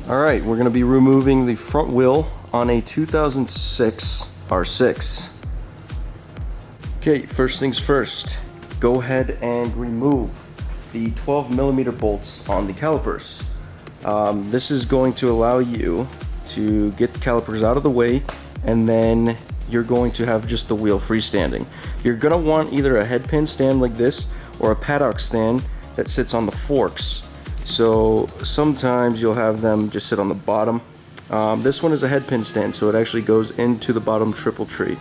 Alright, we're going to be removing the front wheel on a 2006 R6. Okay, first things first, go ahead and remove the 12mm bolts on the calipers. This is going to allow you to get the calipers out of the way, and then you're going to have just the wheel freestanding. You're going to want either a head pin stand like this or a paddock stand that sits on the forks. So sometimes you'll have them just sit on the bottom. This one is a head pin stand, so it actually goes into the bottom triple tree.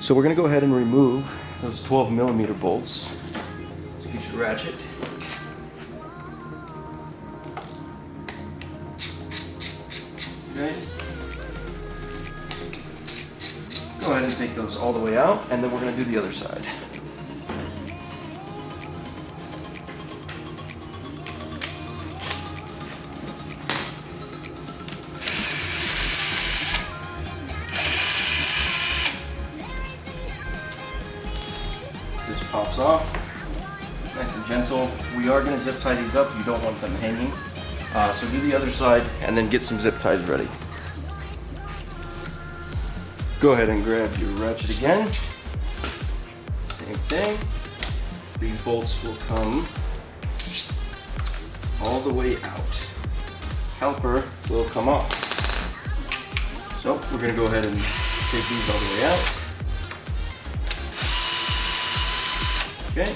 So we're going to go ahead and remove those 12mm bolts. So get your ratchet. Okay. Go ahead and take those all the way out, and then we're going to do the other side. This pops off, nice and gentle. We are going to zip tie these up, you don't want them hanging. So do the other side and then get some zip ties ready. Go ahead and grab your ratchet again. Same thing. These bolts will come all the way out. Caliper will come off. So we're going to go ahead and take these all the way out. Okay,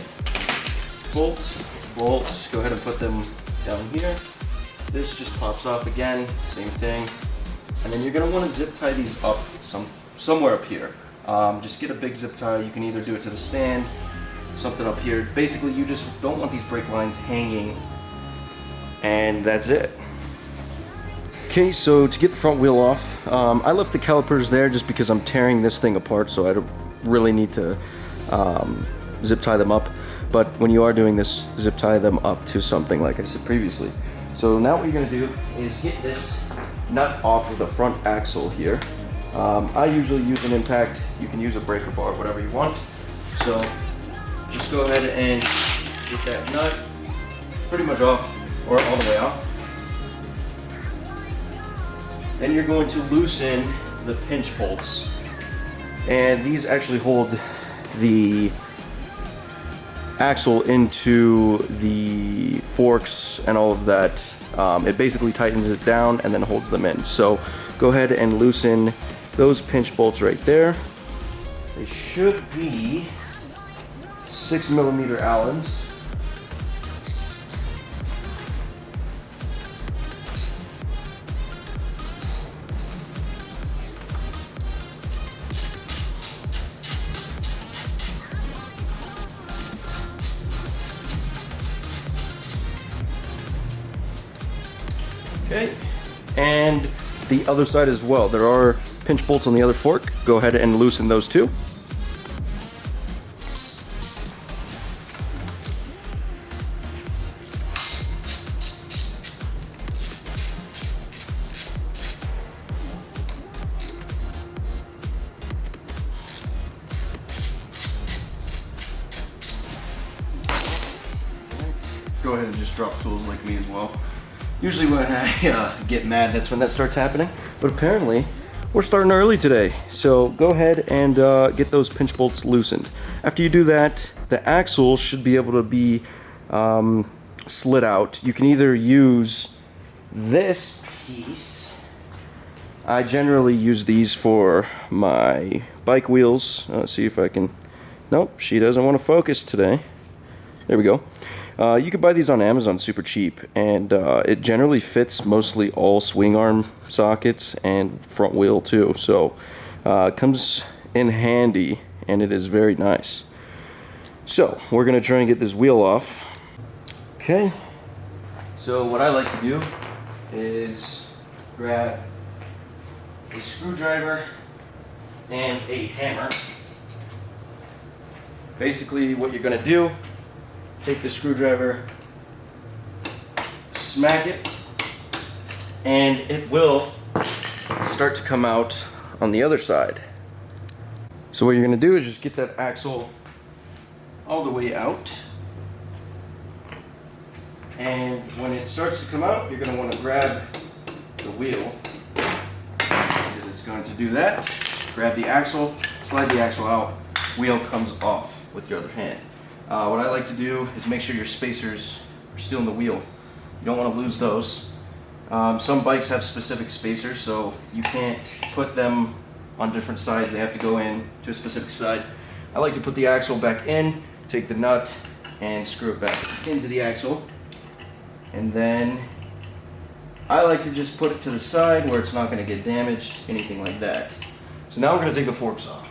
bolts, go ahead and put them down here. This just pops off again, same thing. And then you're gonna wanna zip tie these up somewhere up here. Just get a big zip tie. You can either do it to the stand, something up here. Basically, you just don't want these brake lines hanging, and that's it. Okay, so to get the front wheel off, I left the calipers there just because I'm tearing this thing apart, so I don't really need to zip tie them up. But when you are doing this, zip tie them up to something like I said previously. So now what you're going to do is get this nut off of the front axle here. I usually use an impact. You can use a breaker bar, whatever you want. So just go ahead and get that nut pretty much off, or all the way off. Then you're going to loosen the pinch bolts. And these actually hold the axle into the forks and all of that. It basically tightens it down and then holds them in. So go ahead and loosen those pinch bolts right there. They should be 6mm Allens. Okay, and the other side as well. There are pinch bolts on the other fork. Go ahead and loosen those too. Go ahead and just drop tools like me as well. Usually when I get mad, that's when that starts happening. But apparently, we're starting early today. So go ahead and get those pinch bolts loosened. After you do that, the axle should be able to be slid out. You can either use this piece. I generally use these for my bike wheels. Let's see if I can... Nope, she doesn't want to focus today. There we go. You can buy these on Amazon super cheap, and it generally fits mostly all swing arm sockets and front wheel too, so it comes in handy and it is very nice. So we're going to try and get this wheel off. Okay, so what I like to do is grab a screwdriver and a hammer. Basically what you're going to do, take the screwdriver, smack it, and it will start to come out on the other side. So what you're going to do is just get that axle all the way out, and when it starts to come out, you're going to want to grab wheel, because it's going to do that. Grab the axle, slide the axle out, wheel comes off with your other hand. What I like to do is make sure your spacers are still in the wheel. You don't want to lose those. Some bikes have specific spacers, so you can't put them on different sides. They have to go in to a specific side. I like to put the axle back in, take the nut, and screw it back into the axle. And then I like to just put it to the side where it's not going to get damaged, anything like that. So now we're going to take the forks off.